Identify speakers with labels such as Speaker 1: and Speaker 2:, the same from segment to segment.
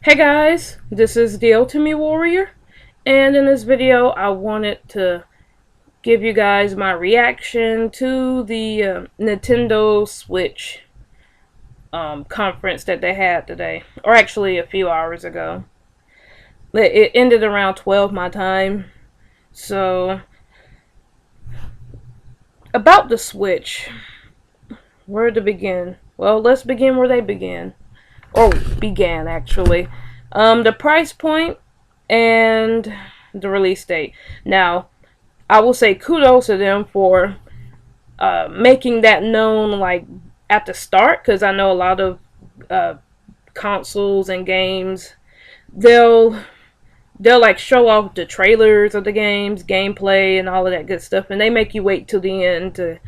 Speaker 1: Hey guys, this is the Ultimate Warrior, and in this video I wanted to give you guys my reaction to the Nintendo Switch conference that they had today, or actually a few hours ago. It ended around 12 my time, so about the Switch, where to begin? Well, let's begin where they began, or began actually. The price point and the release date. Now, I will say kudos to them for making that known like at the start, because I know a lot of uh, consoles and games they'll like show off the trailers of the games, gameplay, and all of that good stuff, and they make you wait till the end to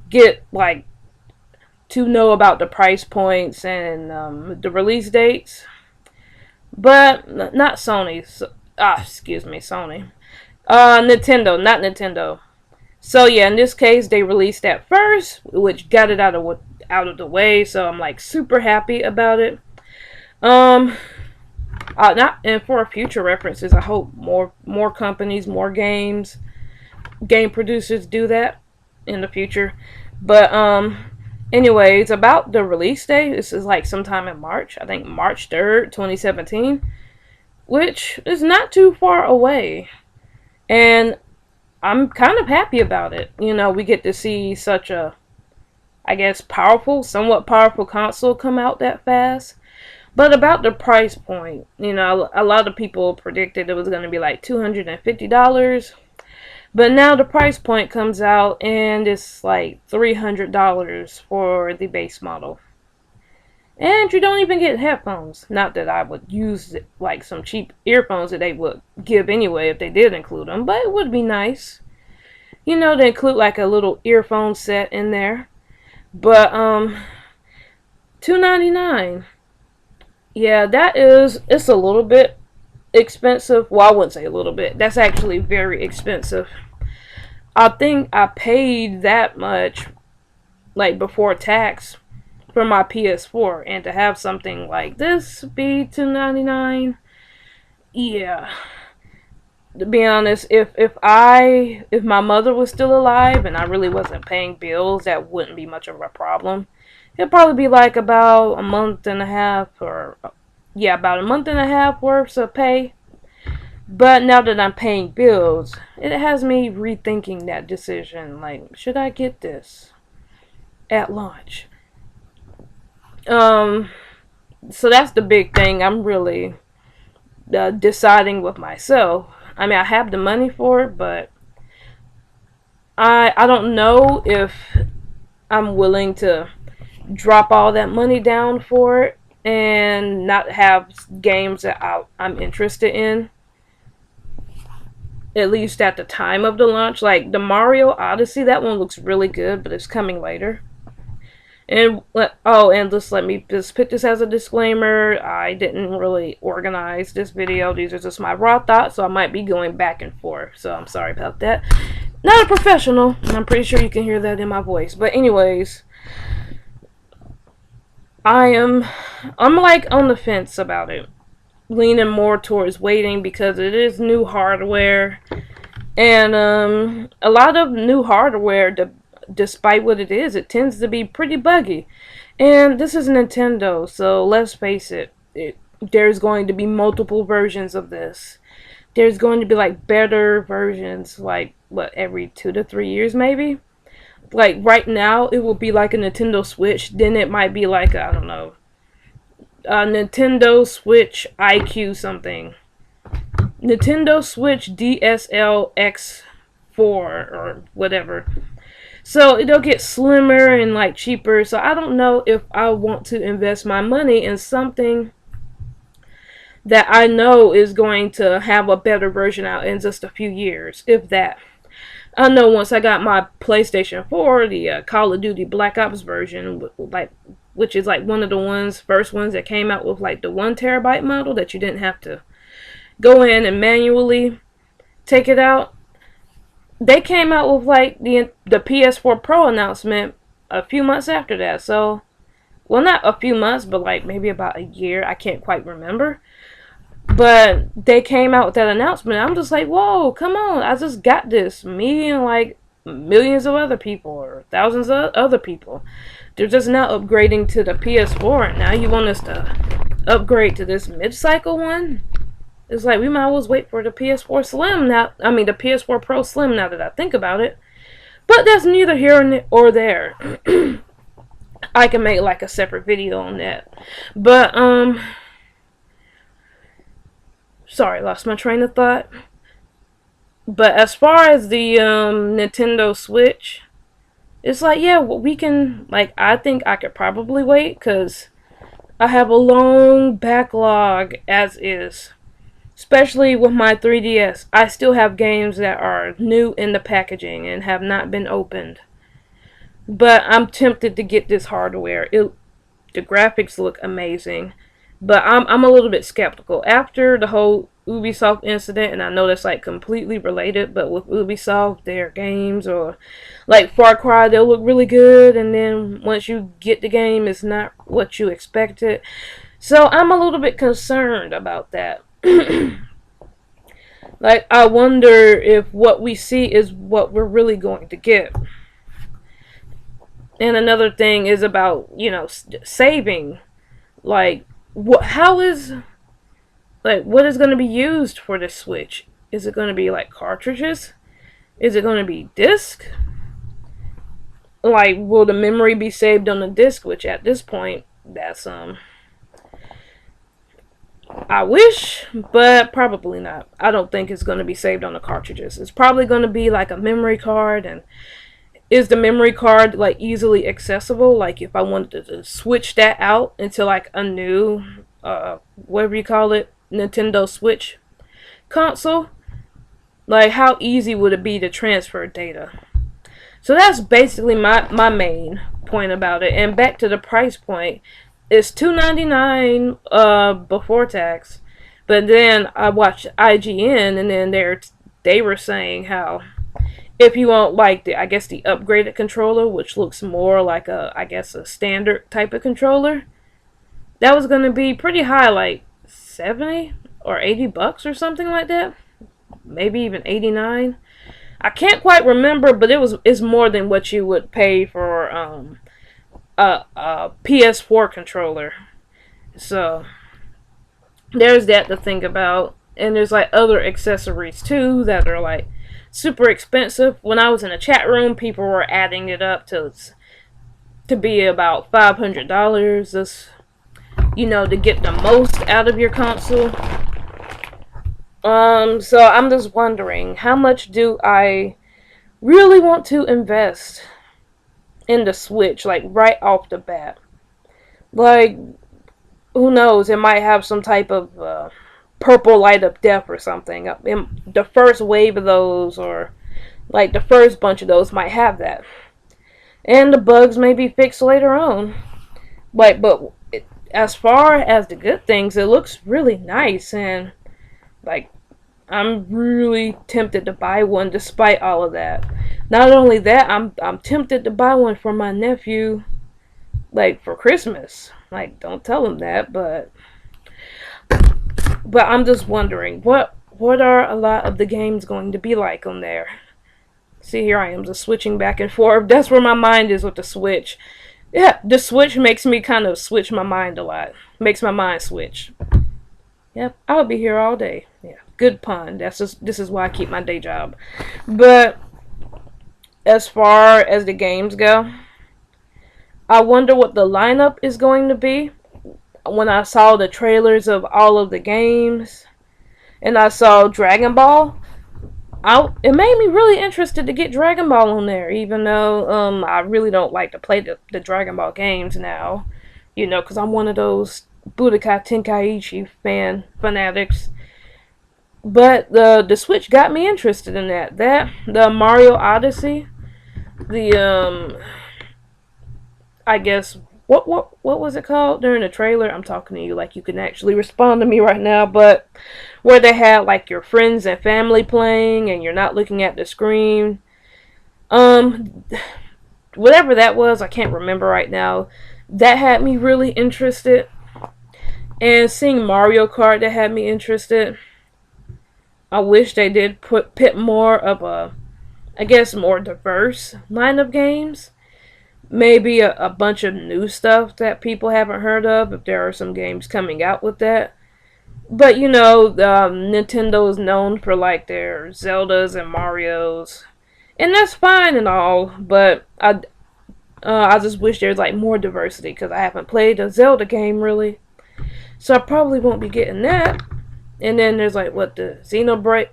Speaker 1: get like to know about the price points and the release dates. But not Sony. Excuse me, Sony. Nintendo, not Nintendo. So yeah, in this case, they released that first, which got it out of the way. So I'm like super happy about it. Not and for future references, I hope more companies, more game producers do that in the future. But anyways, about the release date, this is like sometime in March. I think March 3rd, 2017, which is not too far away. And I'm kind of happy about it. You know, we get to see such a, I guess, somewhat powerful console come out that fast. But about the price point, you know, a lot of people predicted it was going to be like $250. But now the price point comes out and it's like $300 for the base model. And you don't even get headphones. Not that I would use like some cheap earphones that they would give anyway if they did include them, but it would be nice. You know, to include like a little earphone set in there. But $299. Yeah, it's a little bit expensive. Well, I wouldn't say a little bit. That's actually very expensive. I think I paid that much like before tax for my PS4, and to have something like this be $299, yeah. To be honest, if my mother was still alive and I really wasn't paying bills, that wouldn't be much of a problem. It'd probably be like about a month and a half, or yeah, about a month and a half worth of pay. But now that I'm paying bills, it has me rethinking that decision. Like, should I get this at launch? So that's the big thing. I'm really deciding with myself. I mean, I have the money for it, but I don't know if I'm willing to drop all that money down for it and not have games that I'm interested in, at least at the time of the launch. Like the Mario Odyssey, that one looks really good, but it's coming later. And let me just put this as a disclaimer. I didn't really organize this video. These are just my raw thoughts, so I might be going back and forth. So I'm sorry about that. Not a professional. I'm pretty sure you can hear that in my voice. But anyways, I'm like on the fence about it. Leaning more towards waiting because it is new hardware. And a lot of new hardware, despite what it is, it tends to be pretty buggy. And this is Nintendo, so let's face it, there's going to be multiple versions of this. There's going to be like better versions, like what, every 2 to 3 years maybe? Like right now it will be like a Nintendo Switch, then it might be like, I don't know, a Nintendo Switch IQ something. Nintendo Switch DSL X4 or whatever. So it'll get slimmer and like cheaper. So I don't know if I want to invest my money in something that I know is going to have a better version out in just a few years, if that. I know once I got my PlayStation 4, the Call of Duty Black Ops version, which is like one of the first ones that came out with like the 1 TB model that you didn't have to go in and manually take it out. They came out with like the PS4 Pro announcement a few months after that. So well, not a few months, but like maybe about a year. I can't quite remember. But they came out with that announcement. I'm just like, whoa, come on. I just got this. Me and like millions of other people or thousands of other people. They're just now upgrading to the PS4. And now you want us to upgrade to this mid-cycle one? It's like we might as well wait for the PS4 Slim now. I mean, the PS4 Pro Slim now that I think about it. But that's neither here or there. I can make like a separate video on that. But, sorry, lost my train of thought. But as far as the Nintendo Switch, it's like, yeah, we can, like, I think I could probably wait because I have a long backlog as is. Especially with my 3DS. I still have games that are new in the packaging and have not been opened. But I'm tempted to get this hardware. The graphics look amazing. But I'm a little bit skeptical. After the whole Ubisoft incident, and I know that's like completely related, but with Ubisoft, their games or like Far Cry, they'll look really good, and then once you get the game, it's not what you expected. So I'm a little bit concerned about that. Like, I wonder if what we see is what we're really going to get. And another thing is about, you know, saving. Like, what is going to be used for this Switch? Is it going to be like cartridges? Is it going to be disc? Like, will the memory be saved on the disc? Which at this point, that's I wish, but probably not. I don't think it's going to be saved on the cartridges. It's probably going to be like a memory card. And is the memory card like easily accessible? Like if I wanted to switch that out into like a new, whatever you call it, Nintendo Switch console, like how easy would it be to transfer data? So that's basically my main point about it. And back to the price point. It's $2.99 before tax, but then I watched IGN, and then they were saying how if you want like the upgraded controller, which looks more like a standard type of controller, that was gonna be pretty high, like 70 or $80 or something like that, maybe even 89. I can't quite remember, but it's more than what you would pay for a PS4 controller. So there's that to think about. And there's like other accessories too that are like super expensive. When I was in a chat room, people were adding it up to be about $500 just, you know, to get the most out of your console. So I'm just wondering, how much do I really want to invest in the Switch, like right off the bat? Like, who knows, it might have some type of purple light of death or something. The first wave of those, or like the first bunch of those, might have that, and the bugs may be fixed later on. Like, but as far as the good things, it looks really nice, and like I'm really tempted to buy one despite all of that. Not only that, I'm tempted to buy one for my nephew, like for Christmas. Like, don't tell him that, but I'm just wondering what are a lot of the games going to be like on there. See, here I am just switching back and forth. That's where my mind is with the Switch. Yeah, the Switch makes me kind of switch my mind a lot. Makes my mind switch. Yep, I'll be here all day. Yeah, good pun. This is why I keep my day job. But as far as the games go, I wonder what the lineup is going to be. When I saw the trailers of all of the games, and I saw Dragon Ball, it made me really interested to get Dragon Ball on there, even though I really don't like to play the Dragon Ball games now, you know, because I'm one of those Budokai Tenkaichi fanatics. But the Switch got me interested in that. The Mario Odyssey, I guess, what was it called during the trailer? I'm talking to you like you can actually respond to me right now, but where they had like your friends and family playing and you're not looking at the screen. Whatever that was, I can't remember right now. That had me really interested. And seeing Mario Kart, that had me interested. I wish they did pit more of a, I guess, more diverse line of games. Maybe a bunch of new stuff that people haven't heard of, if there are some games coming out with that. But you know, Nintendo is known for like their Zeldas and Mario's, and that's fine and all. But I just wish there's like more diversity because I haven't played a Zelda game really, so I probably won't be getting that. And then there's like what the Xenoblade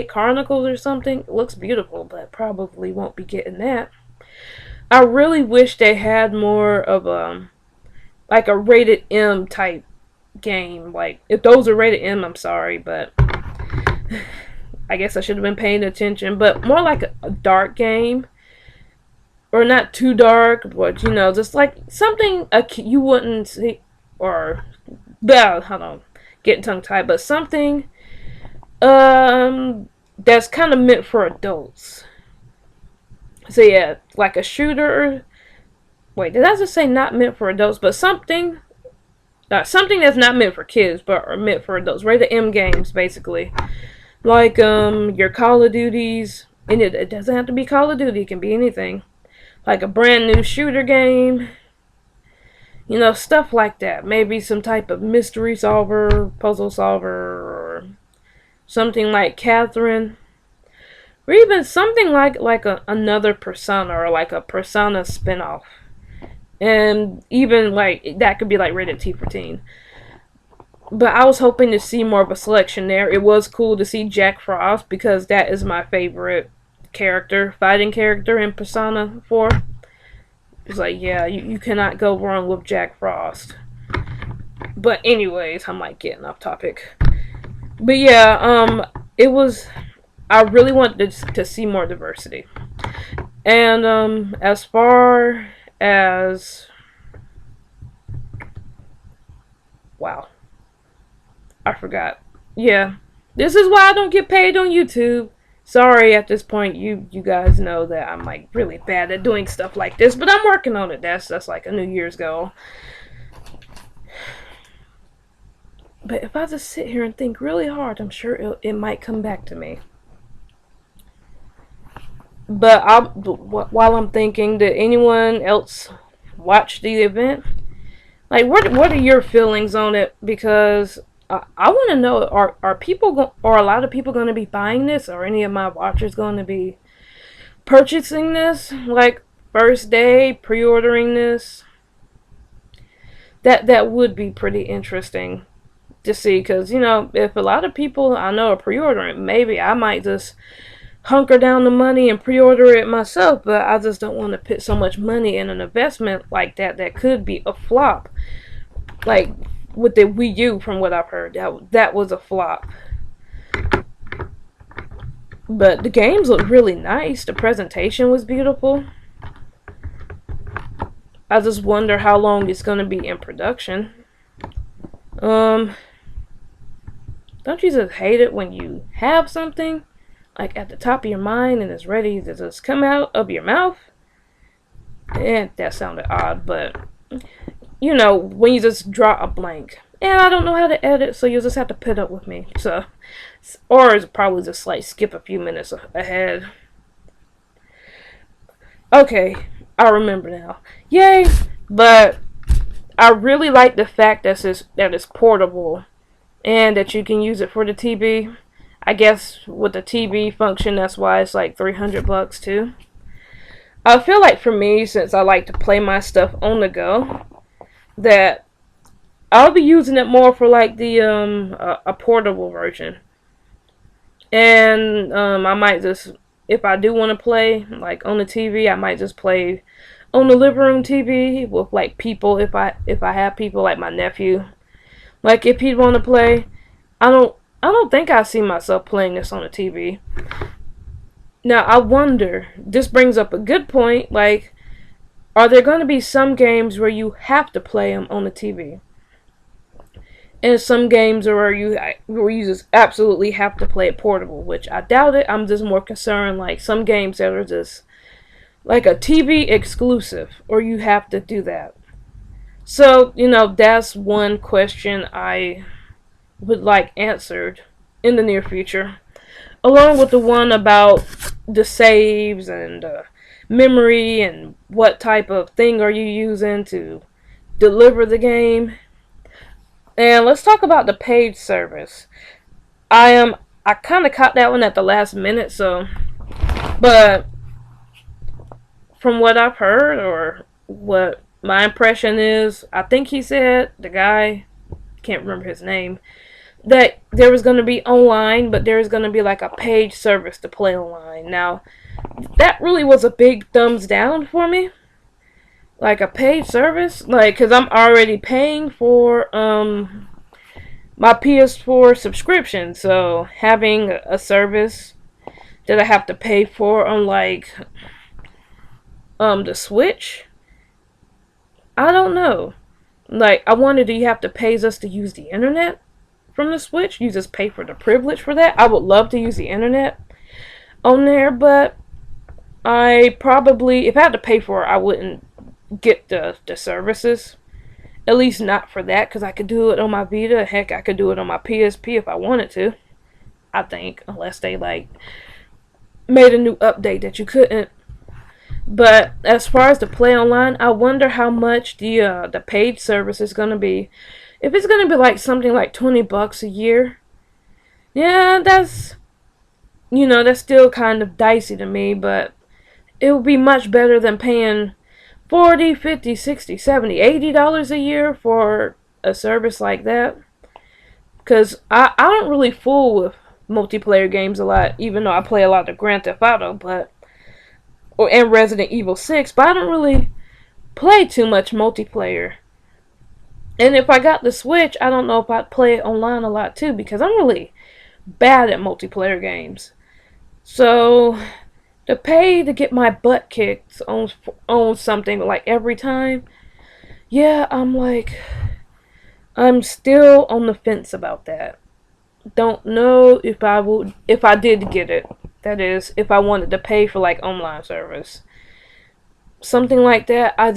Speaker 1: Chronicles or something. It looks beautiful, but probably won't be getting that. I really wish they had more of a like a rated M type game. Like if those are rated M, I'm sorry, but I guess I should have been paying attention. But more like a dark game, or not too dark, but you know, just like something you wouldn't see, or well, hold on, getting tongue tied, but something that's kind of meant for adults. So yeah, like a shooter. Wait, did I just say not meant for adults? But something that's not meant for kids, but are meant for adults. Rated M games, basically. Like your Call of Duties, and it doesn't have to be Call of Duty. It can be anything. Like a brand new shooter game. You know, stuff like that. Maybe some type of mystery solver, puzzle solver, or something like Catherine. Or even something like another Persona, or like a Persona spinoff. And even like that could be like rated T for teen. But I was hoping to see more of a selection there. It was cool to see Jack Frost because that is my favorite fighting character in Persona 4. It's like, yeah, you cannot go wrong with Jack Frost. But anyways, I'm like getting off topic. But yeah, it was, I really wanted to see more diversity. And as far as, wow, I forgot. Yeah, this is why I don't get paid on YouTube. Sorry, at this point, you guys know that I'm like really bad at doing stuff like this, but I'm working on it. That's like a New Year's goal. But if I just sit here and think really hard, I'm sure it might come back to me. But while I'm thinking, did anyone else watch the event? Like, what are your feelings on it? Because I want to know, are people are a lot of people going to be buying this? Or any of my watchers going to be purchasing this? Like, first day, pre-ordering this? That would be pretty interesting to see. Because, you know, if a lot of people I know are pre-ordering, maybe I might just hunker down the money and pre-order it myself. But I just don't want to put so much money in an investment like that could be a flop. Like with the Wii U, from what I've heard, that was a flop. But the games look really nice. The presentation was beautiful. I just wonder how long it's going to be in production. Don't you just hate it when you have something like at the top of your mind and it's ready to just come out of your mouth? And that sounded odd, but you know, when you just draw a blank. And I don't know how to edit, so you'll just have to put up with me. So, or it's probably just like skip a few minutes ahead. Okay, I remember now. Yay! But I really like the fact that it's portable and that you can use it for the TV. I guess with the TV function, that's why it's like $300 too. I feel like for me, since I like to play my stuff on the go, that I'll be using it more for like the a portable version. And I might just, if I do want to play like on the TV, I might just play on the living room TV with like people, if I have people like my nephew. Like if he'd want to play, I don't think I see myself playing this on the TV. Now I wonder, this brings up a good point, like, are there going to be some games where you have to play them on the TV? And some games where you just absolutely have to play it portable, which I doubt it. I'm just more concerned like some games that are just like a TV exclusive, or you have to do that. So, that's one question I would like answered in the near future, along with the one about the saves and memory and what type of thing are you using to deliver the game. And let's talk about the paid service. I kind of caught that one at the last minute, so, but from what I've heard, or what my impression is, I think he said, the guy, can't remember his name, that there was going to be online, but there was going to be like a paid service to play online. Now, that really was a big thumbs down for me. Like a paid service, like, because I'm already paying for my PS4 subscription, so having a service that I have to pay for on like the Switch, I don't know. Like, I wonder, do you have to pay us to use the internet from the Switch? You just pay for the privilege for that? I would love to use the internet on there, but I probably, if I had to pay for it, I wouldn't get the services. At least not for that, because I could do it on my Vita. Heck, I could do it on my PSP if I wanted to. I think, unless they like made a new update that you couldn't. But as far as the play online, I wonder how much the paid service is gonna be. If it's gonna be like something like $20 a year, yeah, that's still kind of dicey to me. But it would be much better than paying $40, $50, $60, $70, $80 a year for a service like that. Because I don't really fool with multiplayer games a lot, even though I play a lot of Grand Theft Auto, and Resident Evil 6, but I don't really play too much multiplayer. And if I got the Switch, I don't know if I'd play it online a lot too, because I'm really bad at multiplayer games. So to pay to get my butt kicked on something like every time, yeah, I'm still on the fence about that. Don't know if I did get it. That is, if I wanted to pay for like online service. Something like that, I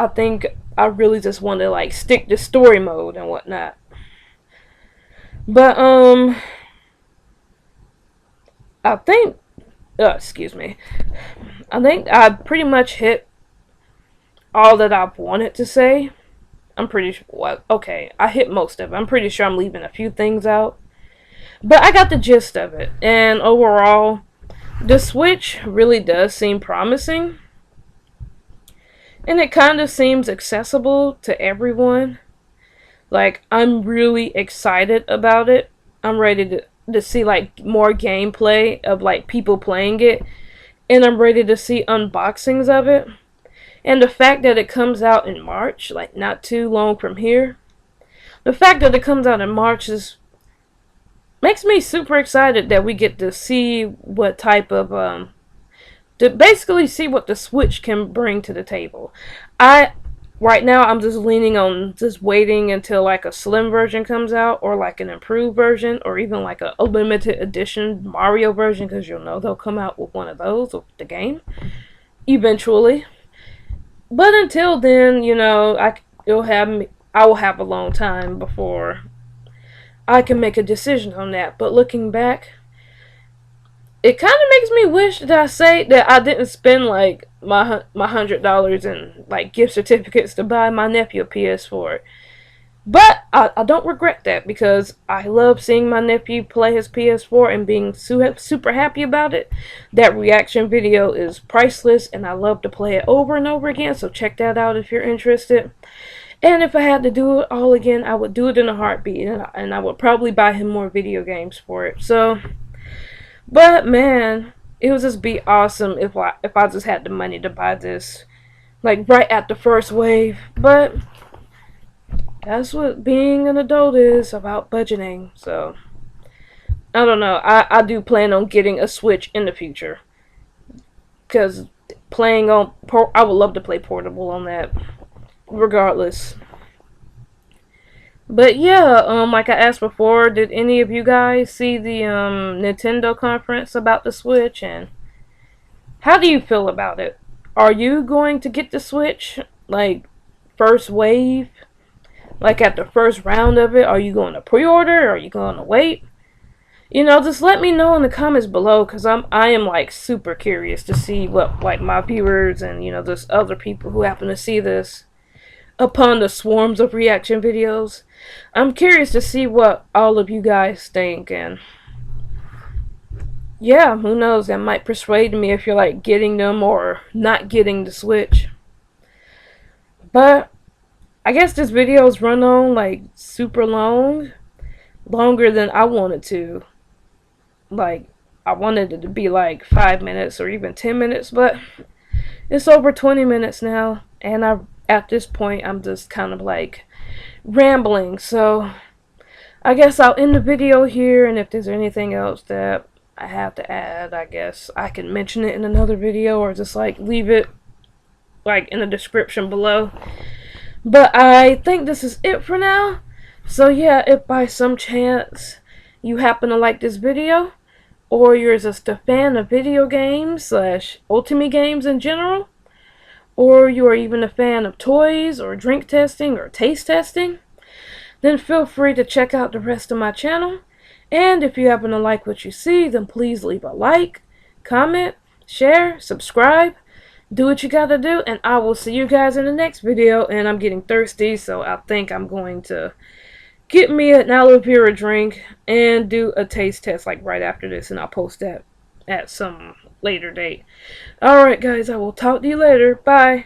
Speaker 1: think I really just want to like stick to story mode and whatnot. But I think excuse me. I think I pretty much hit all that I wanted to say. I'm pretty sure, well, okay, I hit most of it. I'm pretty sure I'm leaving a few things out. But I got the gist of it. And overall, the Switch really does seem promising. And it kind of seems accessible to everyone. Like, I'm really excited about it. I'm ready to see like more gameplay of like people playing it, and I'm ready to see unboxings of it. And the fact that it comes out in March, like not too long from here, the fact that it comes out in March makes me super excited that we get to see what type of to basically see what the Switch can bring to the table. Right now, I'm just leaning on just waiting until like a slim version comes out, or like an improved version, or even like a limited edition Mario version, because they'll come out with one of those with the game eventually. But until then, I will have a long time before I can make a decision on that. But looking back, it kind of makes me wish that I didn't spend like my $100 in like gift certificates to buy my nephew a PS4. But I don't regret that, because I love seeing my nephew play his PS4 and being super happy about it. That reaction video is priceless, and I love to play it over and over again, so check that out if you're interested. And if I had to do it all again, I would do it in a heartbeat, and I would probably buy him more video games for it. So, but man, it would just be awesome if I just had the money to buy this, like right at the first wave. But that's what being an adult is about, budgeting. So I don't know. I do plan on getting a Switch in the future, because I would love to play portable on that, regardless. But yeah, like I asked before, did any of you guys see the Nintendo conference about the Switch, and how do you feel about it? Are you going to get the Switch, like, first wave? Like, at the first round of it? Are you going to pre-order? Are you going to wait? You know, just let me know in the comments below, because I am, like, super curious to see what, like, my viewers and, you know, just other people who happen to see this upon the swarms of reaction videos. I'm curious to see what all of you guys think, and yeah, who knows, that might persuade me if you're like getting them or not getting the Switch. But I guess this video's run on like super long, longer than I wanted to. Like, I wanted it to be like 5 minutes or even 10 minutes, but it's over 20 minutes now, and at this point I'm just kind of like rambling. So I guess I'll end the video here, and if there's anything else that I have to add, I guess I can mention it in another video, or just like leave it like in the description below. But I think this is it for now. So yeah, if by some chance you happen to like this video, or you're just a fan of video games / Ultimate games in general, or you are even a fan of toys or drink testing or taste testing, then feel free to check out the rest of my channel. And if you happen to like what you see, then please leave a like, comment, share, subscribe. Do what you gotta do, and I will see you guys in the next video. And I'm getting thirsty, so I think I'm going to get me an aloe vera drink and do a taste test like right after this, and I'll post that at some later date. Alright guys, I will talk to you later. Bye.